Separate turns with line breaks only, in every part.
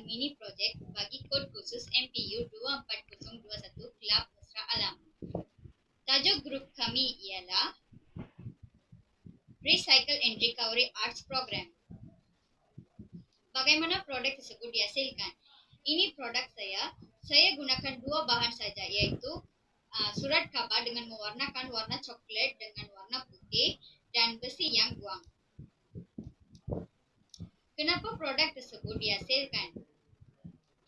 mini projek bagi kod khusus MPU 24021 Kelab Mesra Alam. Tajuk grup kami ialah Recycle and Recovery Arts Program. Bagaimana produk tersebut dihasilkan? Ini produk saya gunakan dua bahan saja, iaitu surat khabar dengan mewarnakan warna coklat dengan warna putih dan besi yang guam. Kenapa produk tersebut dihasilkan?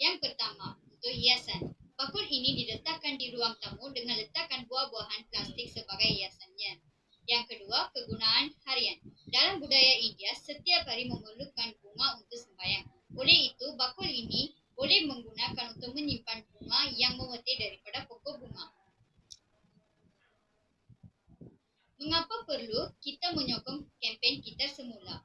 Yang pertama, untuk hiasan. Bakul ini diletakkan di ruang tamu dengan letakkan buah-buahan plastik sebagai hiasannya. Yang kedua, kegunaan harian. Dalam budaya India, setiap hari memerlukan bunga untuk sembahyang. Oleh itu, bakul ini boleh menggunakan untuk menyimpan bunga yang memetik daripada pokok bunga. Mengapa perlu kita menyokong kempen Kita Semula?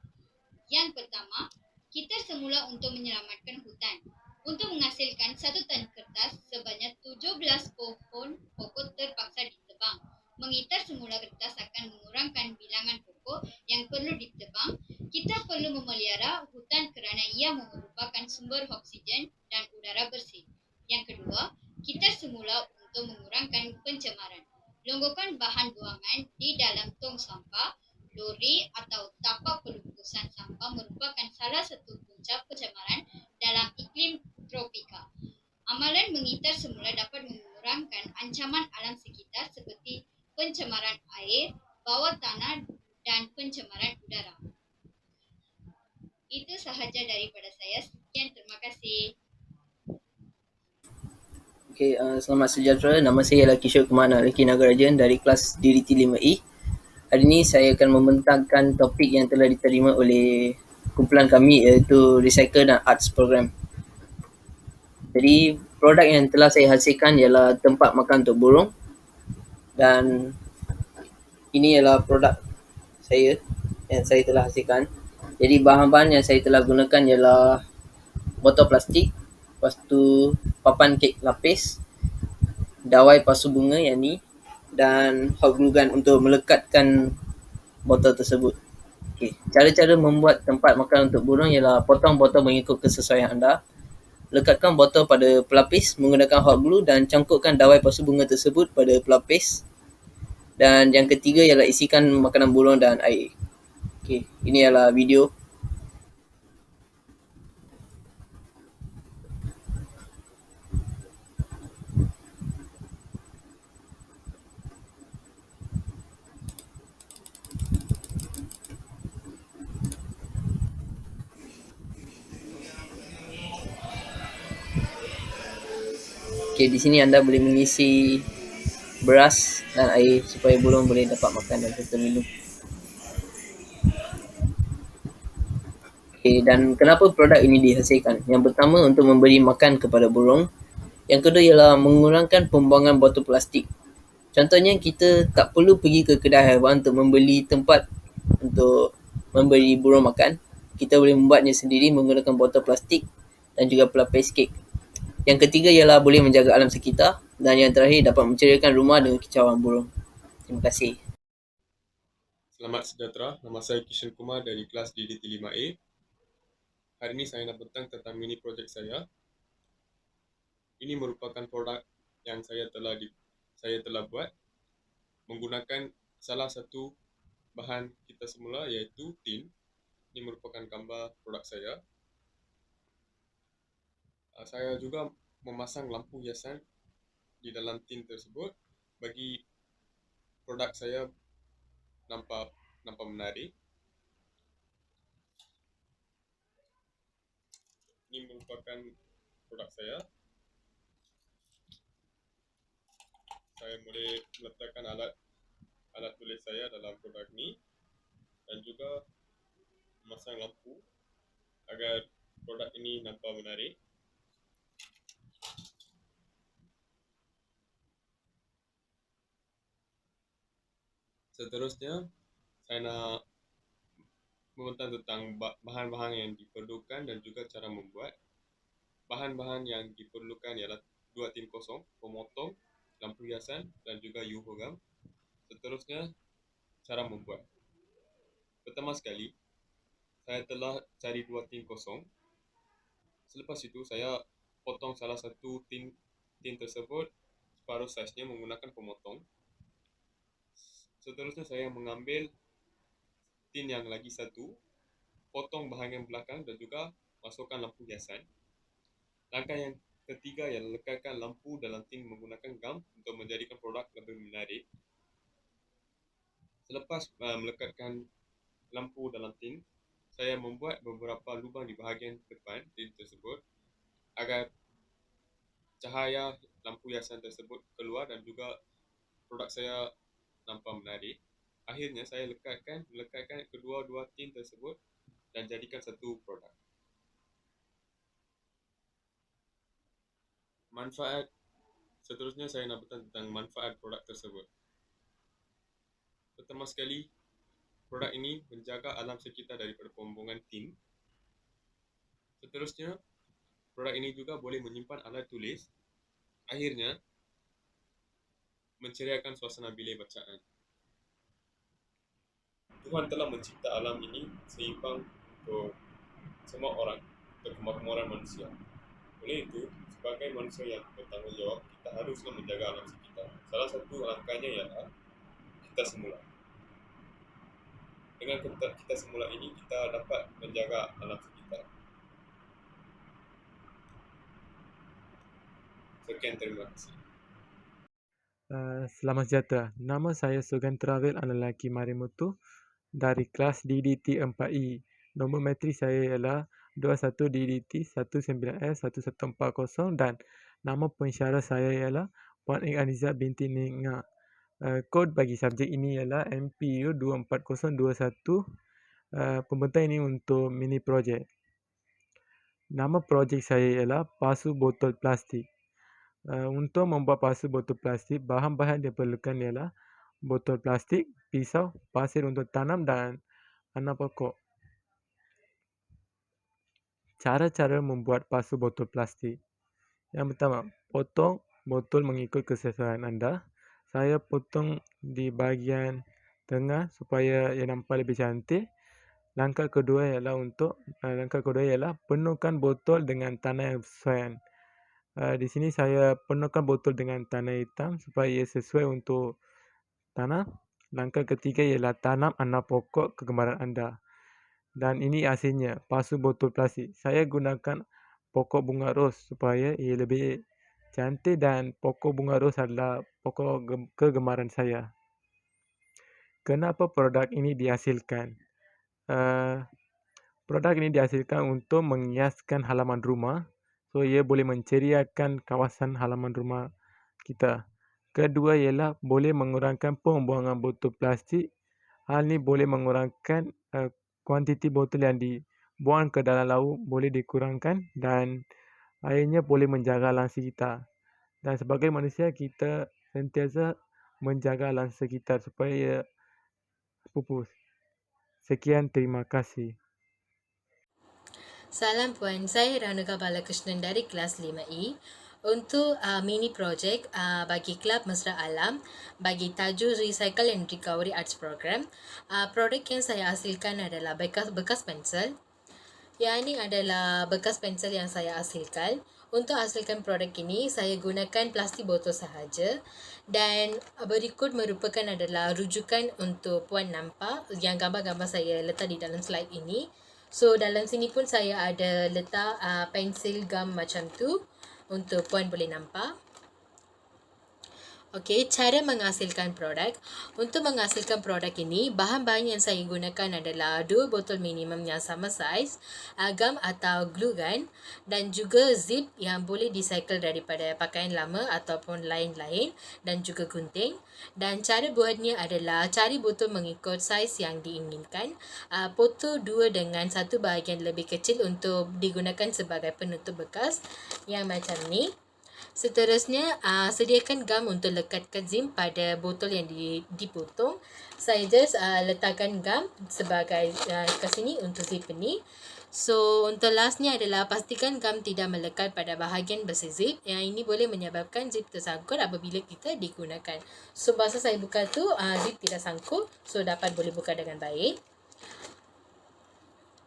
Yang pertama, kita semula untuk menyelamatkan hutan. Untuk menghasilkan 1 tan kertas, sebanyak 17 pohon pokok terpaksa ditebang. Mengitar semula kertas akan mengurangkan bilangan pokok yang perlu ditebang. Kita perlu memelihara hutan kerana ia merupakan sumber oksigen dan udara bersih. Yang kedua, kita semula untuk mengurangkan pencemaran. Longgokan bahan buangan di dalam tong sampah, lori atau tapak pelumpusan sampah merupakan salah satu punca pencemaran dalam iklim tropika. Amalan mengitar semula dapat mengurangkan ancaman alam sekitar seperti pencemaran air, bawah tanah, dan pencemaran udara. Itu sahaja daripada saya. Sekian, terima kasih.
Selamat sejahtera. Nama saya ialah Kishore Kumar Naleki Nagarajan dari kelas DDT 5E. Hari ini saya akan membentangkan topik yang telah diterima oleh kumpulan kami, iaitu Recycle dan Arts Program. Jadi, produk yang telah saya hasilkan ialah tempat makan untuk burung, dan ini ialah produk saya yang saya telah hasilkan. Jadi, bahan-bahan yang saya telah gunakan ialah botol plastik, lepas tu papan kek lapis, dawai pasu bunga yang ni, dan hot glue gun untuk melekatkan botol tersebut. Okay. Cara-cara membuat tempat makan untuk burung ialah potong botol mengikut kesesuaian anda. Lekatkan botol pada pelapis menggunakan hot glue dan cangkukkan dawai pasu bunga tersebut pada pelapis. Dan yang ketiga ialah isikan makanan burung dan air. Okay. Ini ialah video. Okay, di sini anda boleh mengisi beras dan air supaya burung boleh dapat makan dan serta minum. Okay, dan kenapa produk ini dihasilkan? Yang pertama, untuk memberi makan kepada burung. Yang kedua ialah mengurangkan pembuangan botol plastik. Contohnya, kita tak perlu pergi ke kedai haiwan untuk membeli tempat untuk memberi burung makan. Kita boleh membuatnya sendiri menggunakan botol plastik dan juga pelapis kek. Yang ketiga ialah boleh menjaga alam sekitar. Dan yang terakhir, dapat menceriakan rumah dengan kicauan burung. Terima kasih.
Selamat sejahtera, nama saya Kishan Kumar dari kelas DDT 5A. Hari ini saya nak bentang tentang mini projek saya. Ini merupakan produk yang saya telah buat menggunakan salah satu bahan kita semula, iaitu tin. Ini merupakan gambar produk saya. Saya juga memasang lampu hiasan di dalam tin tersebut bagi produk saya nampak menarik. Ini merupakan produk saya. Saya boleh meletakkan alat tulis saya dalam produk ini dan juga memasang lampu agar produk ini nampak menarik. Seterusnya, saya nak membentang tentang bahan-bahan yang diperlukan dan juga cara membuat. Bahan-bahan yang diperlukan ialah 2 tin kosong, pemotong, lampu hiasan dan juga yuhogam. Seterusnya, cara membuat. Pertama sekali, saya telah cari 2 tin kosong. Selepas itu saya potong salah satu tin tersebut separuh saiznya menggunakan pemotong. Seterusnya saya mengambil tin yang lagi satu, potong bahagian belakang dan juga masukkan lampu hiasan. Langkah yang ketiga ialah lekatkan lampu dalam tin menggunakan gam untuk menjadikan produk lebih menarik. Selepas melekatkan lampu dalam tin, saya membuat beberapa lubang di bahagian depan tin tersebut agar cahaya lampu hiasan tersebut keluar dan juga produk saya nampak menarik. Akhirnya saya melekatkan kedua-dua tin tersebut dan jadikan satu produk. Manfaat seterusnya saya nak bertanya tentang manfaat produk tersebut. Pertama sekali, produk ini menjaga alam sekitar daripada pembuangan tin. Seterusnya, produk ini juga boleh menyimpan alat tulis. Akhirnya, menceriakan suasana bilik bacaan. Tuhan telah mencipta alam ini seimbang untuk semua orang, untuk kemakmuran manusia. Oleh itu, sebagai manusia yang bertanggungjawab, kita haruslah menjaga alam sekitar. Salah satu langkahnya ialah kita semula. Dengan kita semula ini, kita dapat menjaga alam sekitar. Sekian, terima kasih.
Selamat sejahtera. Nama saya Sugantravel Analaki Marimutu dari kelas DDT 4E. Nombor matrik saya ialah 21 DDT 19S1140 dan nama pensyarah saya ialah Puan Ing Aniza binti Ninga. Kod bagi subjek ini ialah MPU 24021. Pembentang ini untuk mini projek. Nama projek saya ialah pasu botol plastik. Untuk membuat pasu botol plastik, bahan-bahan yang diperlukan ialah botol plastik, pisau, pasir untuk tanam dan anak pokok. Cara-cara membuat pasu botol plastik. Yang pertama, potong botol mengikut kesesuaian anda. Saya potong di bahagian tengah supaya ia nampak lebih cantik. Langkah kedua ialah penuhkan botol dengan tanah yang sesuai. Di sini saya penuhkan botol dengan tanah hitam supaya ia sesuai untuk tanam. Langkah ketiga ialah tanam anak pokok kegemaran anda. Dan ini hasilnya, pasu botol plastik. Saya gunakan pokok bunga ros supaya ia lebih cantik dan pokok bunga ros adalah pokok kegemaran saya. Kenapa produk ini dihasilkan? Produk ini dihasilkan untuk menghiaskan halaman rumah. So, ia boleh menceriakan kawasan halaman rumah kita. Kedua ialah boleh mengurangkan pembuangan botol plastik. Hal ini boleh mengurangkan kuantiti botol yang dibuang ke dalam laut boleh dikurangkan dan akhirnya boleh menjaga alam sekitar. Dan sebagai manusia, kita sentiasa menjaga alam sekitar supaya pupus. Sekian, terima kasih.
Salam Puan, saya Ranuka Balakrishnan dari kelas 5E untuk mini projek bagi Kelab Mesra Alam bagi tajuk Recycle and Recovery Arts Program. Produk yang saya hasilkan adalah bekas pensel. Yang ini adalah bekas pensel yang saya hasilkan. Untuk hasilkan produk ini, saya gunakan plastik botol sahaja dan berikut merupakan adalah rujukan untuk Puan nampak yang gambar-gambar saya letak di dalam slide ini. So, dalam sini pun saya ada letak pensil gam macam tu untuk Puan boleh nampak. Okey, cara menghasilkan produk. Untuk menghasilkan produk ini, bahan-bahan yang saya gunakan adalah 2 botol minimum yang sama saiz, gam atau glue gun dan juga zip yang boleh recycle daripada pakaian lama ataupun lain-lain dan juga gunting. Dan cara buatnya adalah cari botol mengikut saiz yang diinginkan, foto 2 dengan 1 bahagian lebih kecil untuk digunakan sebagai penutup bekas yang macam ni. Seterusnya, sediakan gam untuk lekatkan zip pada botol yang dipotong. Saya just letakkan gam sebagai kat sini untuk zip ni. So, untuk lastnya adalah pastikan gam tidak melekat pada bahagian besi zip. Yang ini boleh menyebabkan zip tersangkut apabila kita digunakan. So, masa saya buka tu, zip tidak sangkut. So, boleh buka dengan baik.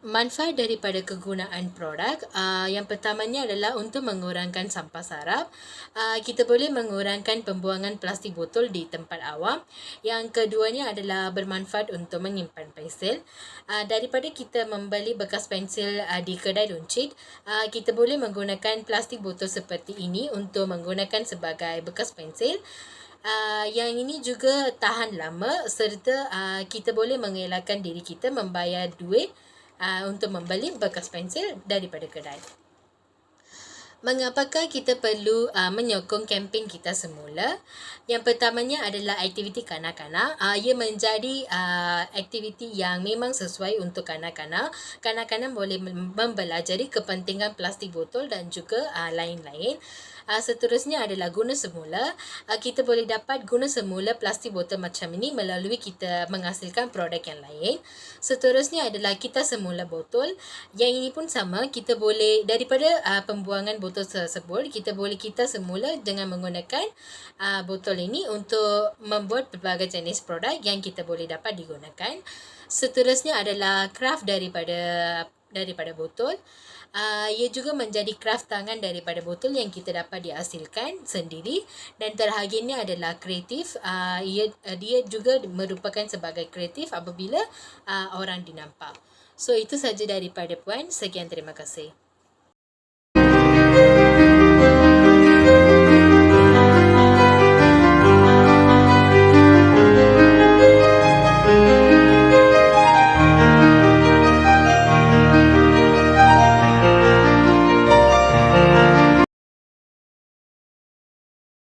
Manfaat daripada kegunaan produk, yang pertamanya adalah untuk mengurangkan sampah sarap. Kita boleh mengurangkan pembuangan plastik botol di tempat awam. Yang keduanya adalah bermanfaat untuk menyimpan pensel. Daripada kita membeli bekas pensel di kedai runcit, kita boleh menggunakan plastik botol seperti ini untuk menggunakan sebagai bekas pensel. Yang ini juga tahan lama serta kita boleh mengelakkan diri kita membayar duit untuk membeli bekas pensel daripada kedai. Mengapakah kita perlu menyokong kempen kita semula? Yang pertamanya adalah aktiviti kanak-kanak. Ia menjadi aktiviti yang memang sesuai untuk kanak-kanak. Kanak-kanak boleh mempelajari kepentingan plastik botol dan juga lain-lain. Seterusnya adalah guna semula. Kita boleh dapat guna semula plastik botol macam ini melalui kita menghasilkan produk yang lain. Seterusnya adalah kita semula botol. Yang ini pun sama, kita boleh daripada pembuangan botol tersebut, kita boleh kita semula dengan menggunakan botol ini untuk membuat pelbagai jenis produk yang kita boleh dapat digunakan. Seterusnya adalah craft daripada botol. Ia juga menjadi craft tangan daripada botol yang kita dapat dihasilkan sendiri. Dan terakhirnya adalah kreatif. Dia juga merupakan sebagai kreatif apabila orang dinampak. So itu saja daripada Puan. Sekian, terima kasih.